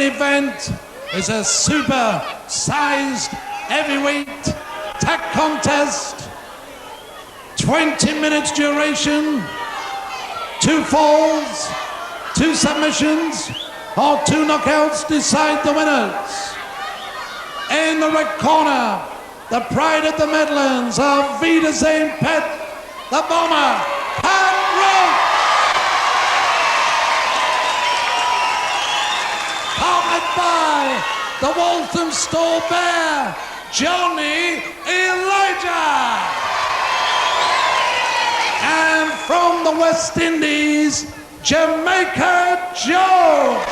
main event is a super-sized heavyweight tag contest. 20 minutes duration, 2 falls, 2 submissions, or 2 knockouts decide the winners. In the red corner, the pride of the Midlands of Wiedersehen Pet, the bomber, Pat Roach. Followed by the Walthamstow Bear, Johnny Elijah. And from the West Indies, Jamaica Joe.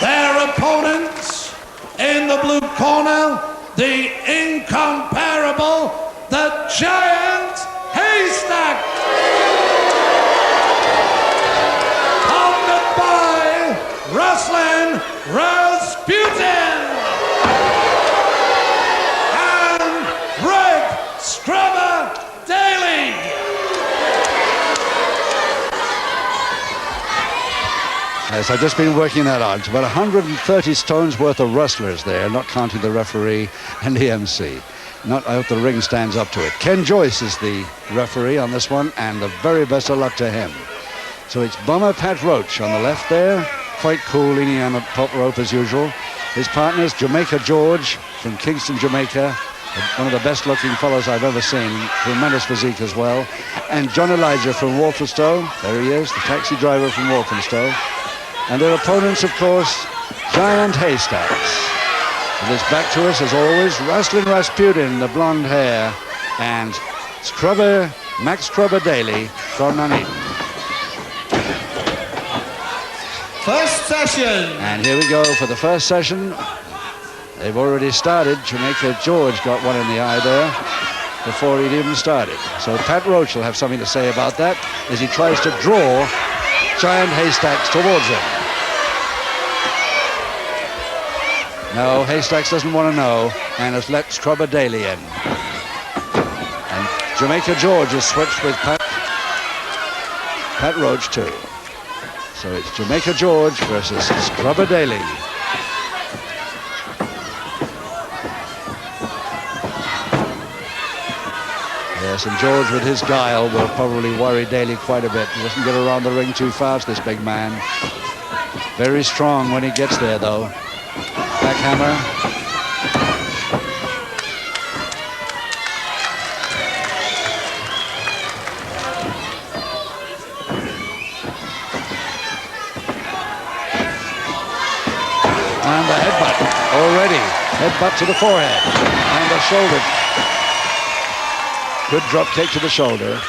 Their opponents in the blue corner, the incomparable, the giant HAYSTACKS. Followed by Ruslan Rasputin and Red Scrubber Daly. Yes, I've just been working that out. It's about 130 stones worth of rustlers there, not counting the referee and the MC. Not out the ring stands up to it. Ken Joyce is the referee on this one, and the very best of luck to him. So it's Bomber Pat Roach on the left there, quite cool, leaning on the top rope as usual. His partner's Jamaica George from Kingston, Jamaica. One of the best looking fellows I've ever seen. Tremendous physique as well. And John Elijah from Walthamstow. There he is, the taxi driver from Walthamstow. And their opponents, of course, Giant HAYSTACKS. With his back to us, as always, Ruslan Rasputin, the blonde hair, and Max Scrubber Daly from Nuneaton. First session. And here we go for the first session. They've already started. Jamaica George got one in the eye there before he'd even started. So Pat Roach will have something to say about that as he tries to draw Giant HAYSTACKS towards him. No, HAYSTACKS doesn't want to know and has let Scrubber Daly in. And Jamaica George has switched with Pat Roach too. So it's Jamaica George versus Scrubber Daly. Yes, and George with his guile will probably worry Daly quite a bit. He doesn't get around the ring too fast, this big man. Very strong when he gets there, though. Backhammer. And the headbutt already. Headbutt to the forehead and the shoulder. Good drop kick to the shoulder.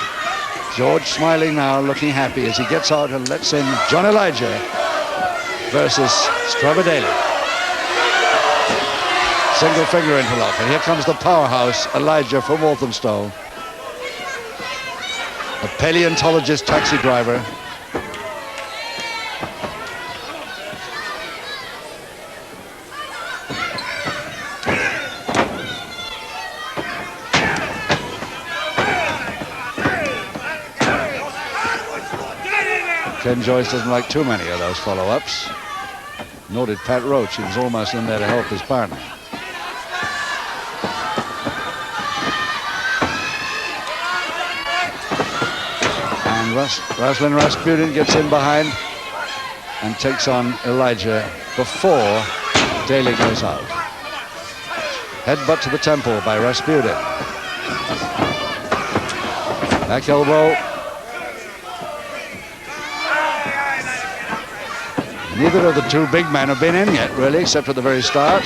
George smiling now, looking happy as he gets out and lets in John Elijah versus Scrubber Daly. Single finger interlock, and here comes the powerhouse Elijah from Walthamstow. A paleontologist taxi driver. Ken Joyce doesn't like too many of those follow-ups. Nor did Pat Roach. He was almost in there to help his partner. And Ruslan Rasputin gets in behind and takes on Elijah before Daly goes out. Headbutt to the temple by Rasputin. Back elbow. Neither of the two big men have been in yet, really, except at the very start.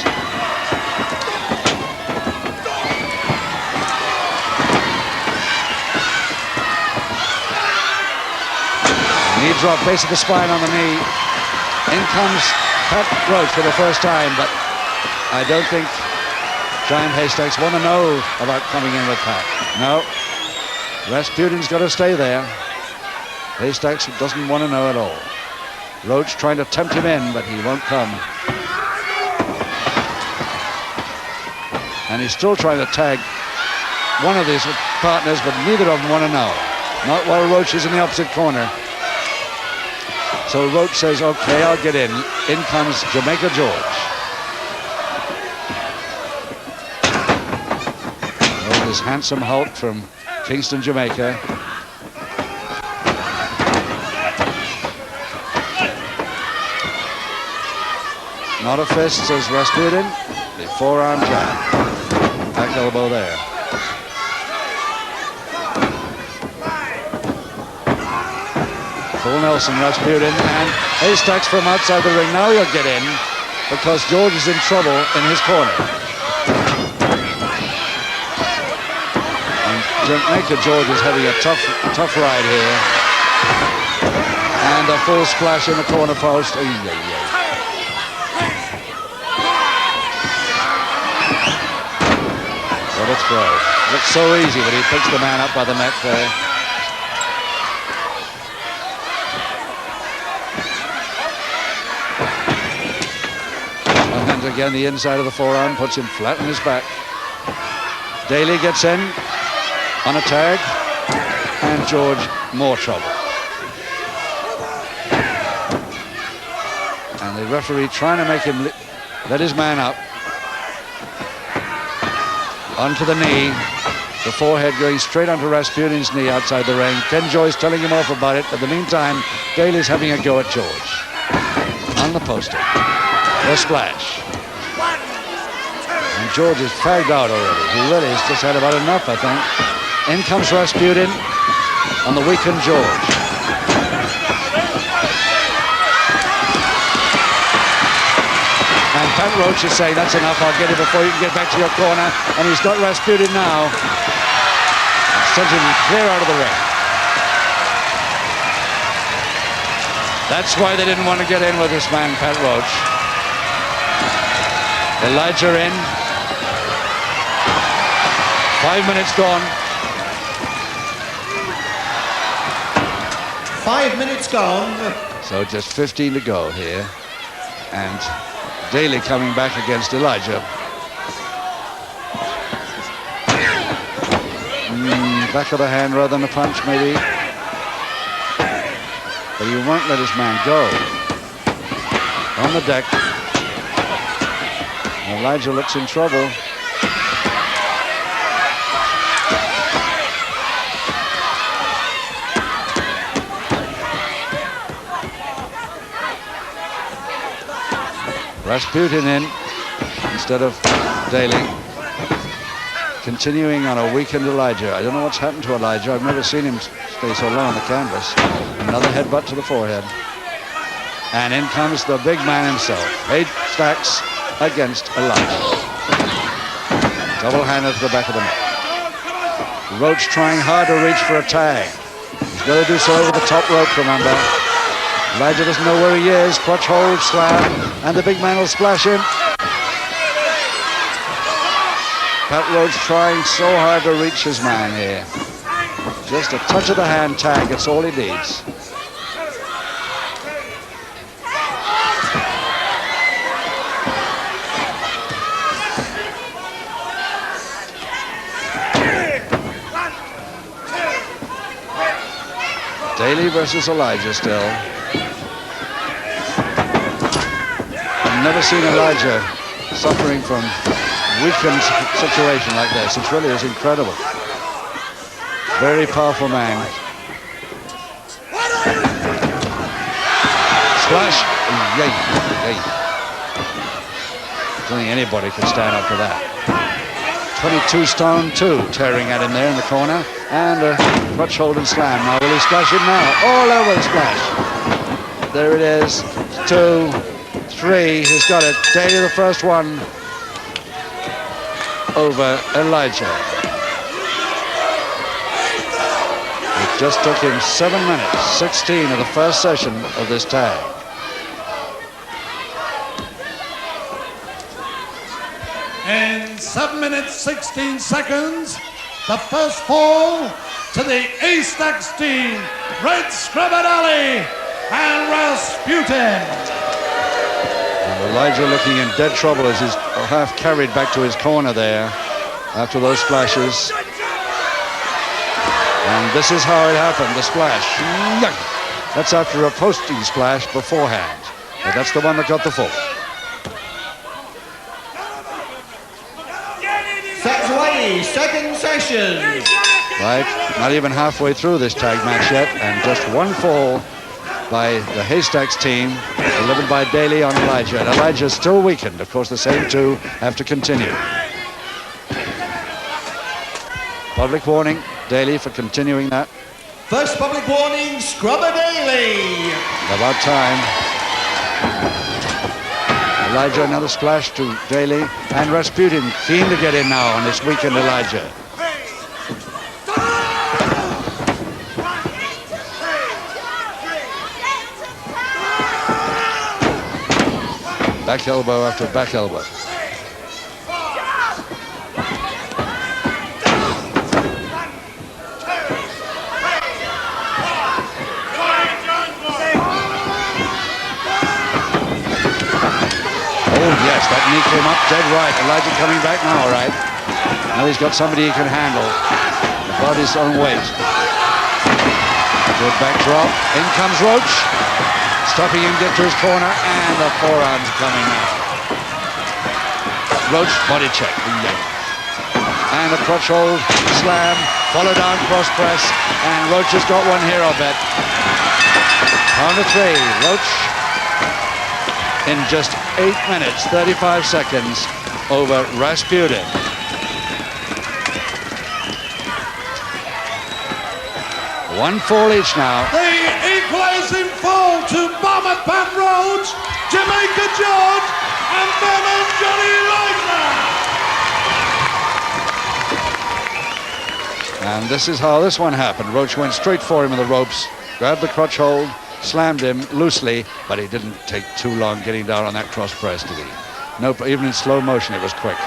Knee drop, base of the spine on the knee. In comes Pat Roach for the first time, but I don't think Giant HAYSTACKS want to know about coming in with Pat. No, Rasputin's got to stay there. HAYSTACKS doesn't want to know at all. Roach trying to tempt him in, but he won't come. And he's still trying to tag one of these partners, but neither of them want to know. Not while Roach is in the opposite corner. So Roach says, okay, I'll get in. In comes Jamaica George. Oh, this handsome Hulk from Kingston, Jamaica. Not a fist, says Rasputin. The forearm jab. Back elbow there. Full Nelson, Rasputin, and Haystacks from outside the ring. Now he'll get in because George is in trouble in his corner. And Jamaica George is having a tough ride here. And a full splash in the corner post. What a throw. Looks so easy when he picks the man up by the neck there. And again, the inside of the forearm puts him flat on his back. Daly gets in on a tag, and George more trouble. And the referee trying to make him let his man up. Onto the knee, the forehead going straight onto Rasputin's knee outside the ring. Ken Joyce telling him off about it. But in the meantime, Daly's having a go at George. On the poster. The splash. And George is fagged out already. He really has just had about enough, I think. In comes Rasputin on the weakened George. And Pat Roach is saying, that's enough, I'll get it before you can get back to your corner. And he's got Rasputin now. And sends him clear out of the ring. That's why they didn't want to get in with this man, Pat Roach. Elijah in. 5 minutes gone. 5 minutes gone. So just 15 to go here. And Daly coming back against Elijah. Back of the hand rather than a punch, maybe. But he won't let his man go. On the deck. Elijah looks in trouble. Rasputin in instead of Daly. Continuing on a weakened Elijah. I don't know what's happened to Elijah. I've never seen him stay so low on the canvas. Another headbutt to the forehead. And in comes the big man himself. Haystacks against Elijah. Double handed to the back of the neck. Roach trying hard to reach for a tag. He's got to do so over the top rope, remember. Elijah doesn't know where he is. Crotch hold, slam, and the big man will splash him. Pat Roach trying so hard to reach his man here. Just a touch of the hand tag, that's all he needs. Daly versus Elijah still. I've never seen Elijah suffering from weakened situation like this. It really is incredible. Very powerful man. Splash. Yay, yay. Don't think anybody could stand up to that. 22 stone 2 tearing at him there in the corner. And a crutch hold and slam. Now will he splash him now? All over the splash. There it is. 2, 3. He's got it. Daly the first one over Elijah. It just took him 7 minutes, 16 of the first session of this tag. In 7 minutes, 16 seconds, the first fall to the HAYSTACKS team, Red Scrubber Daly and Rasputin. And Elijah looking in dead trouble as he's half carried back to his corner there after those splashes. And this is how it happened, the splash. That's after a posting splash beforehand. But that's the one that got the fall. Sets away, second session. Right, not even halfway through this tag match yet, and just one fall by the Haystacks team, delivered by Daly on Elijah. And Elijah's still weakened. Of course, the same two have to continue. Public warning, Daly, for continuing that. First public warning, Scrubber Daly. About time. Elijah, another splash to Daly, and Rasputin keen to get in now on this weakened Elijah. Back elbow after back elbow. Oh, yes, that knee came up dead right. Elijah coming back now, all right. Now he's got somebody he can handle about his own weight. Good backdrop. In comes Roach. Stopping him get to his corner, and the forearms coming now. Roach body check. And a crotch hold, slam, follow down cross press, and Roach has got one here, I'll bet. Round of 3, Roach in just 8 minutes, 35 seconds over Rasputin. One fall each now. The equalizing fall to Bomber Pat Roach, Jamaica George, and Bernard Johnny Leitner. And this is how this one happened. Roach went straight for him in the ropes, grabbed the crotch hold, slammed him loosely, but he didn't take too long getting down on that cross press, did he? No, even in slow motion, it was quick.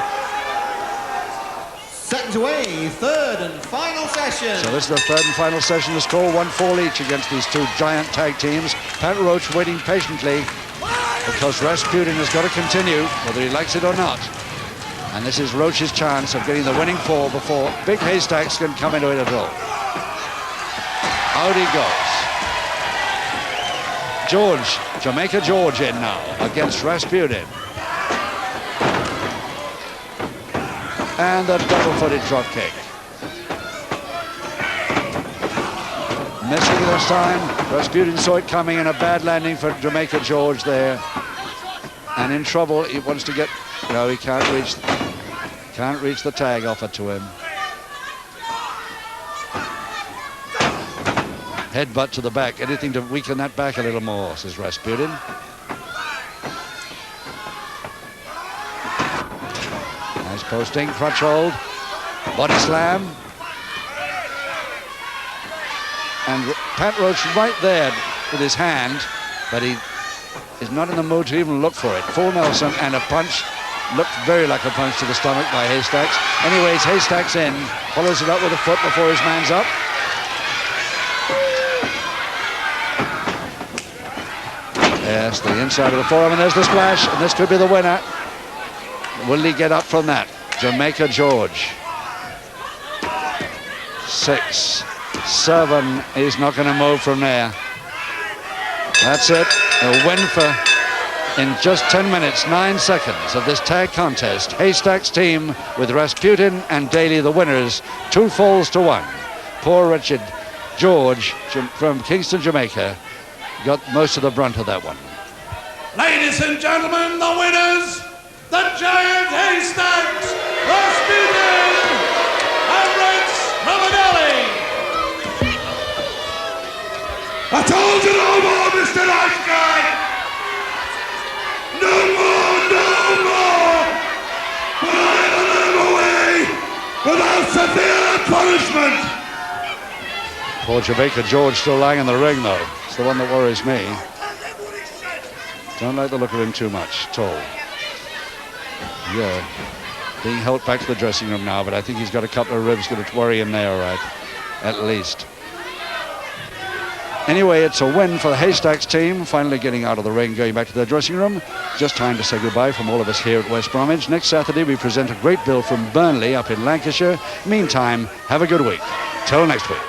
Seconds away, third and final session. So this is the third and final session. The score 1 fall each against these two giant tag teams. Pat Roach waiting patiently because Rasputin has got to continue, whether he likes it or not. And this is Roach's chance of getting the winning fall before Big Haystacks can come into it at all. Out he goes. George, Jamaica George in now against Rasputin. And a double-footed drop kick. Missing this time. Rasputin saw it coming, and a bad landing for Jamaica George there. And in trouble, he wants to get... No, he can't reach the tag offered to him. Headbutt to the back. Anything to weaken that back a little more, says Rasputin. Nice posting, crutch hold, body slam. And Pat Roach right there with his hand, but he is not in the mood to even look for it. Full Nelson and a punch. Looked very like a punch to the stomach by Haystacks. Anyways, Haystacks in. Follows it up with a foot before his man's up. Yes, the inside of the forearm, and there's the splash, and this could be the winner. Will he get up from that? Jamaica George. 6, 7, he's not going to move from there. That's it, a win for, in just 10 minutes, 9 seconds of this tag contest. Haystacks team with Rasputin and Daly the winners, 2 falls to 1. Poor wretched George from Kingston, Jamaica, got most of the brunt of that one. Ladies and gentlemen, the winners, the giant Haystacks, Rasputin and Rex Ramadali. I told you no more, Mr. Nice Guy. No more, no more. But I never let him away without severe punishment. Poor Jamaica George still lying in the ring, though. It's the one that worries me. Don't like the look of him too much at all. Yeah, being helped back to the dressing room now, but I think he's got a couple of ribs that worry him there, all right, at least. Anyway, it's a win for the Haystacks team, finally getting out of the ring, going back to their dressing room. Just time to say goodbye from all of us here at West Bromwich. Next Saturday, we present a great bill from Burnley up in Lancashire. Meantime, have a good week. Till next week.